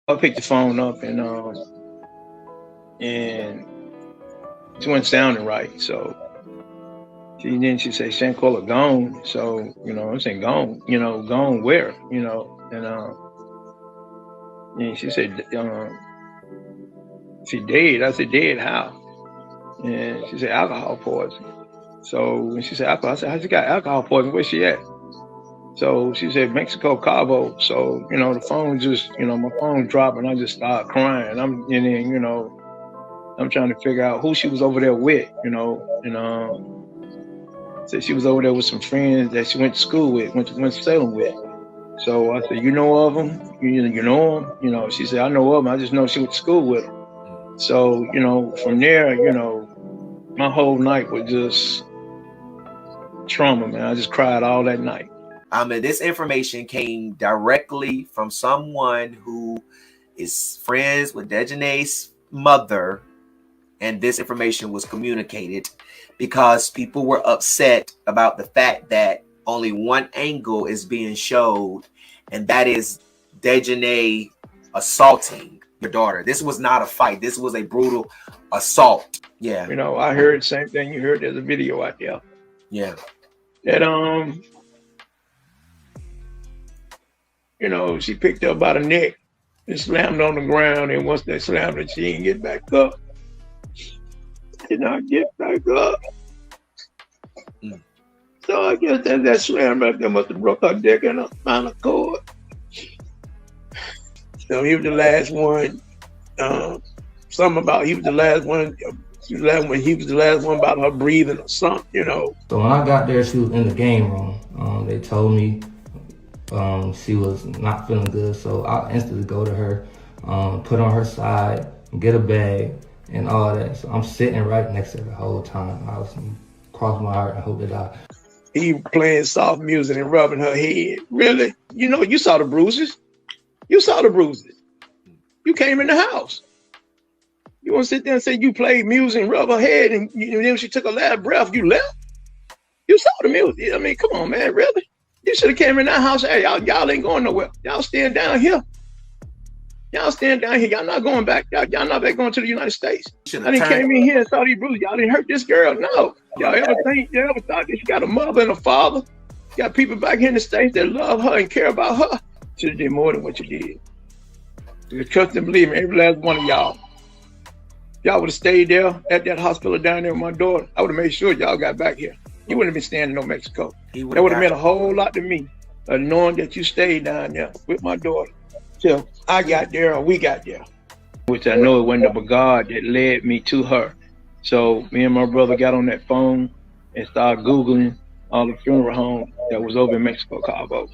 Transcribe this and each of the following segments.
I picked the phone up and it wasn't sounding right. So she said, Shanquella gone. So, I'm saying gone, gone where, and she said, she dead. I said, dead how? And she said, alcohol poison. So when she said alcohol, I said, how she got alcohol poison? Where's she at? So she said, Mexico, Cabo. So, the phone just, my phone dropped and I just started crying. And then, I'm trying to figure out who she was over there with, and said she was over there with some friends that she went to school with, went to Salem with. So I said, you know of them? You know them? She said, I know of them. I just know she went to school with them. So, from there, my whole night was just trauma, man. I just cried all that night. This information came directly from someone who is friends with Dejane's mother, and this information was communicated because people were upset about the fact that only one angle is being showed, and that is Dejane assaulting your daughter. This was not a fight. This was a brutal assault. Yeah. I heard the same thing you heard. There's a video out there. Yeah. That she picked her up by the neck and slammed on the ground, and once they slammed her, she didn't get back up. Did not get back up. So I guess that slam back there must have broke her neck and her spinal cord. So he was the last one. He was the last one. He was the last one about her breathing or something, So when I got there, she was in the game room. They told me she was not feeling good, so I instantly go to her, put on her side, get a bag, and all that. So I'm sitting right next to her the whole time. I was cross my heart and hope that he playing soft music and rubbing her head. Really? You saw the bruises. You saw the bruises. You came in the house. You want to sit there and say you played music and rub her head, and then she took a last breath, you left? You saw the music. I mean, come on, man, really? You should have came in that house. Hey, y'all ain't going nowhere. Y'all stand down here. Y'all stand down here. Y'all not going back. Y'all not back going to the United States. I didn't came in here and saw these bruises. Y'all didn't hurt this girl. No. Y'all ever thought that she got a mother and a father? You got people back here in the States that love her and care about her. Should have did more than what you did. You trust and believe me, every last one of y'all. Y'all would have stayed there at that hospital down there with my daughter. I would have made sure y'all got back here. You wouldn't have been staying in no Mexico. That would have meant a whole lot to me, knowing that you stayed down there with my daughter till I got there or we got there. Which I know it wasn't but God that led me to her. So me and my brother got on that phone and started Googling all the funeral homes that was over in Mexico, Cabo.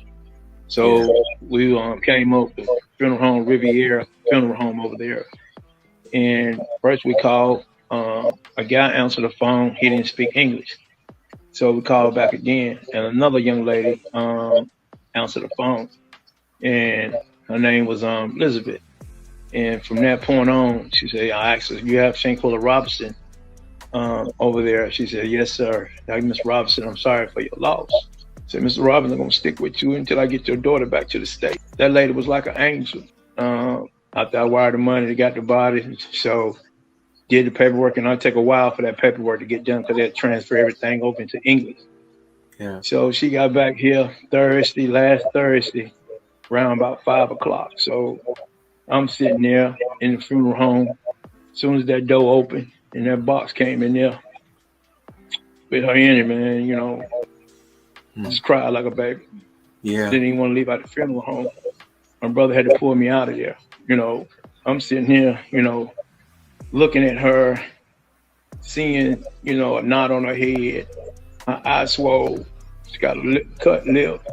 So we came up with funeral home Riviera funeral home over there. And first we called, a guy answered the phone. He didn't speak English. So we called back again, and another young lady answered the phone, and her name was Elizabeth. And from that point on, she said, I asked her, you have ShanquellaRobinson over there? She said, yes, sir. Like, Miss Robinson, I'm sorry for your loss. I said, Mr. Robinson, I'm going to stick with you until I get your daughter back to the States. That lady was like an angel. After I wired the money, they got the body. So did the paperwork, and it'll take a while for that paperwork to get done because they had to transfer everything over into English. Yeah. So she got back here last Thursday, around about 5 o'clock. So I'm sitting there in the funeral home. As soon as that door opened and that box came in there with her in it, man, just cried like a baby. Yeah. Didn't even want to leave out the funeral home. My brother had to pull me out of there. I'm sitting here, looking at her, seeing, a knot on her head, her eye swole, she got a cut lip.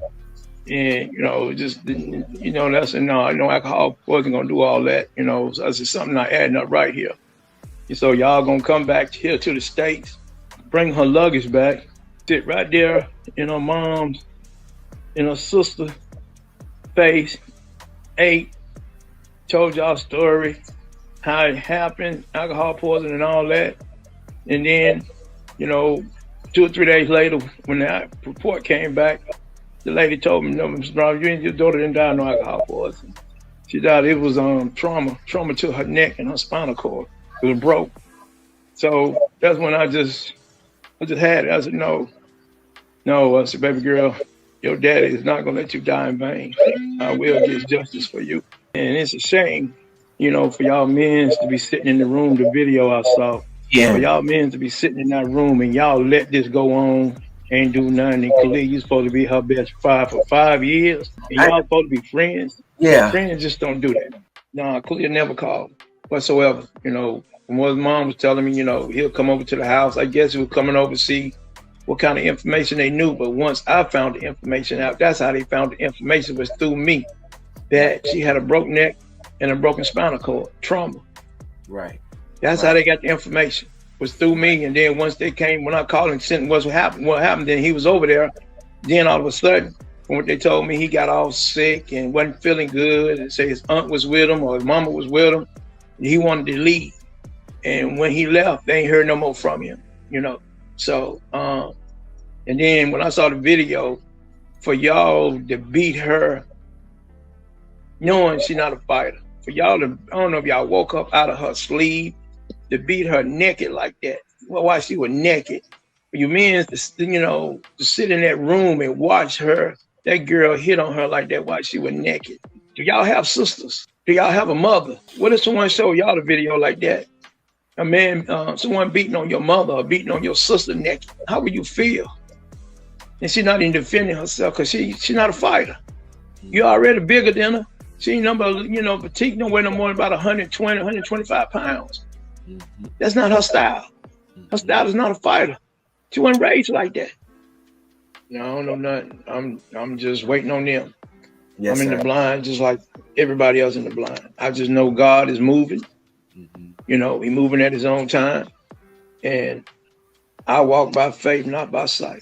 And, that's no alcohol wasn't going to do all that, So I said, something not adding up right here. And so y'all going to come back here to the States, bring her luggage back, sit right there in her mom's, in her sister's face, ate, told y'all story, how it happened, alcohol poisoning and all that. And then, 2 or 3 days later, when that report came back, the lady told me, no, Mr. Brown, your daughter didn't die of no alcohol poisoning. She died. It was trauma to her neck and her spinal cord. It was broke. So that's when I just had it. I said, no. I said, baby girl, your daddy is not gonna let you die in vain. I will get justice for you. And it's a shame, you know, for y'all men to be sitting in the room, the video I saw. Yeah. For y'all men to be sitting in that room and y'all let this go on, ain't do nothing. And Khalid, you supposed to be her best friend for 5 years. And y'all supposed to be friends. Yeah. Friends just don't do that. No, Khalid never called whatsoever. You know, from what his mom was telling me, you know, he'll come over to the house. I guess he was coming over to see what kind of information they knew. But once I found the information out, that's how they found the information, was through me, that she had a broken neck and a broken spinal cord, trauma. Right. That's how they got the information, was through me. And then once they came, when I called and sent what happened, then he was over there. Then all of a sudden, from what they told me, he got all sick and wasn't feeling good, and say his aunt was with him or his mama was with him. He wanted to leave. And when he left, they ain't heard no more from him, you know. So, and then when I saw the video, for y'all to beat her, knowing she's not a fighter, for y'all to, I don't know if y'all woke up out of her sleep, to beat her naked like that. Well, while she was naked, for you men to, you know, to sit in that room and watch her, that girl hit on her like that while she was naked. Do y'all have sisters? Do y'all have a mother? What if someone show y'all the video like that? A man, someone beating on your mother or beating on your sister naked, how would you feel? And she's not even defending herself because she's not a fighter. You're already bigger than her. She ain't number, you know, petite, no way no more than about 120, 125 pounds. That's not her style. Her style is not a fighter. She wasn't raised like that. No, I don't know nothing. I'm just waiting on them. Yes, I'm in the blind just like everybody else in the blind. I just know God is moving. You know, He's moving at His own time. And I walk by faith, not by sight.